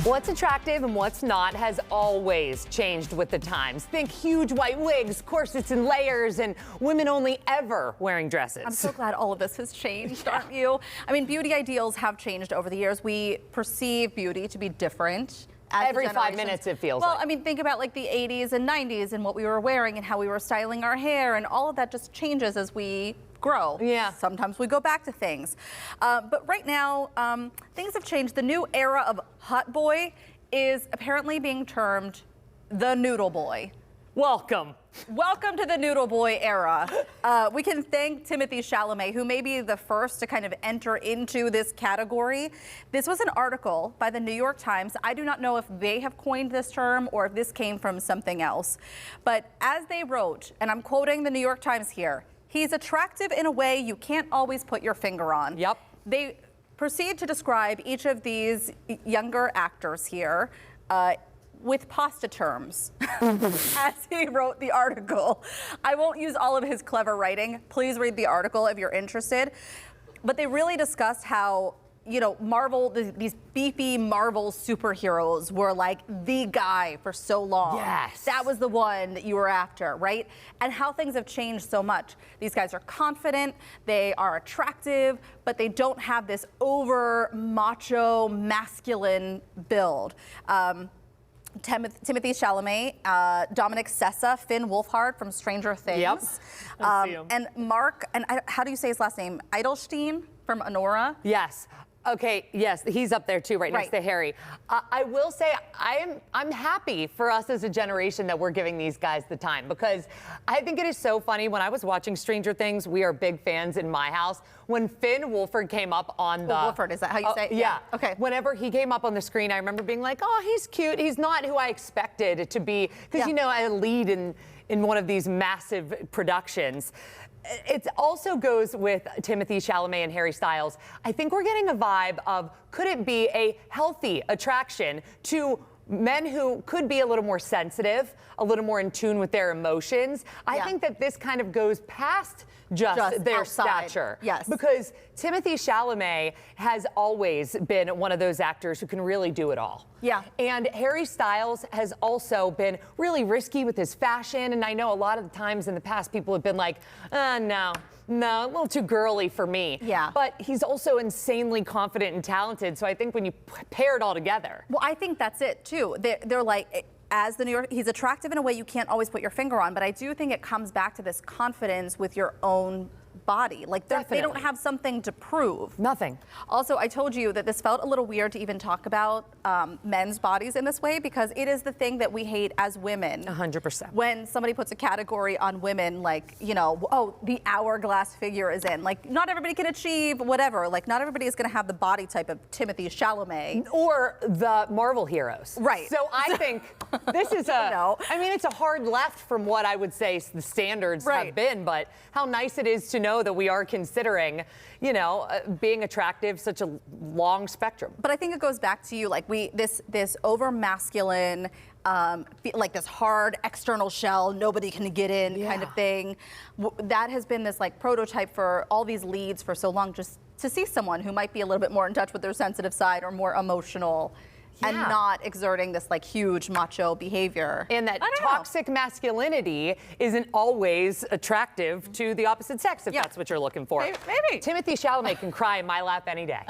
What's attractive and what's not has always changed with the times. Think huge white wigs, corsets and layers, and women only ever wearing dresses. I'm so glad all of this has changed, aren't you? I mean, beauty ideals have changed over the years. We perceive beauty to be different. Every 5 minutes it feels like. Well, I mean, think about like the 80s and 90s and what we were wearing and how we were styling our hair, and all of that just changes as we grow. Yeah. Sometimes we go back to things. But right now, things have changed. The new era of hot boy is apparently being termed the noodle boy. Welcome. Welcome to the noodle boy era. We can thank Timothy Chalamet, who may be the first to kind of enter into this category. This was an article by the New York Times. I do not know if they have coined this term or if this came from something else. But as they wrote, and I'm quoting the New York Times here, he's attractive in a way you can't always put your finger on. Yep. They proceed to describe each of these younger actors here with pasta terms, as he wrote the article. I won't use all of his clever writing. Please read the article if you're interested. But they really discussed how, you know, Marvel, these beefy Marvel superheroes were like the guy for so long. Yes. That was the one that you were after, right? And how things have changed so much. These guys are confident, they are attractive, but they don't have this over macho, masculine build. Timothy Chalamet, Dominic Sessa, Finn Wolfhard from Stranger Things. Yep. And Mark, and how do you say his last name? Eidelstein from Anora. Yes. Okay, yes, he's up there too, right next to Harry. I will say I'm happy for us as a generation that we're giving these guys the time, because I think it is so funny. When I was watching Stranger Things, we are big fans in my house. When Finn Wolfhard came up on the... Wolfhard, is that how you say it? Yeah. Okay. Whenever he came up on the screen, I remember being like, oh, he's cute. He's not who I expected to be, because, you know, a lead in one of these massive productions. It also goes with Timothy Chalamet and Harry Styles. I think we're getting a vibe of, could it be a healthy attraction to men who could be a little more sensitive, a little more in tune with their emotions? I think that this kind of goes past just their stature. Yes. Because Timothy Chalamet has always been one of those actors who can really do it all. Yeah. And Harry Styles has also been really risky with his fashion. And I know a lot of the times in the past, people have been like, no, a little too girly for me. Yeah. But he's also insanely confident and talented. So I think when you pair it all together. Well, I think that's it too. They're like, as the New York, he's attractive in a way you can't always put your finger on, but I do think it comes back to this confidence with your own body. Like they don't have something to prove. Nothing. Also, I told you that this felt a little weird to even talk about men's bodies in this way, because it is the thing that we hate as women. 100%. When somebody puts a category on women, like, you know, oh, the hourglass figure is in. Like, not everybody can achieve whatever. Like, not everybody is going to have the body type of Timothy Chalamet. Or the Marvel heroes. Right. So I think this is I mean, it's a hard left from what I would say the standards have been, but how nice it is to know that we are considering, you know, being attractive, such a long spectrum. But I think it goes back to you, like this over masculine, like this hard external shell, nobody can get in kind of thing. That has been this like prototype for all these leads for so long, just to see someone who might be a little bit more in touch with their sensitive side or more emotional. And not exerting this like huge macho behavior. And that toxic masculinity isn't always attractive to the opposite sex, if that's what you're looking for. Maybe. Timothy Chalamet can cry in my lap any day.